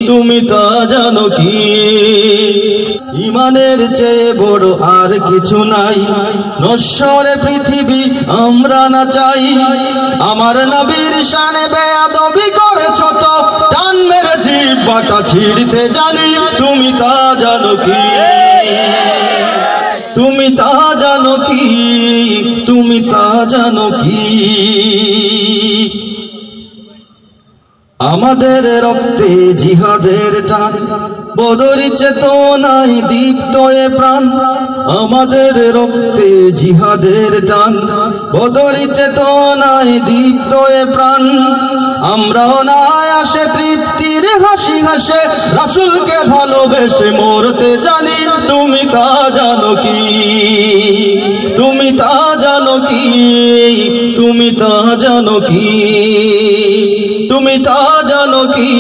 তুমি তা জানো কি? ইমানের চেয়ে বড় আর কিছু নাই, নশ্বরে পৃথিবী আমরা না চাই। আমার নবীর শানে বেয়াদবি করেছ তো, টান মেরে জিহ্বাটা ছিঁড়তে জানি। তুমি তা জানো কি? তুমি তা জানো কি? তুমি তা জানো কি? আমাদের রক্তে জিহাদের টান, বদরি চেতনায় দীপ্ত এ প্রাণ। আমাদের রক্তে জিহাদের টান, বদরি চেতনায় দীপ্ত এ প্রাণ। আমরা অনায়াসে তৃপ্তির হাসি হাসে রাসূলকে ভালোবেসে মরতে জানি। তুমি তা জানো কি? তুমি তা জানো কি? তুমি তা জানো কি? তুমি তা জানো কি?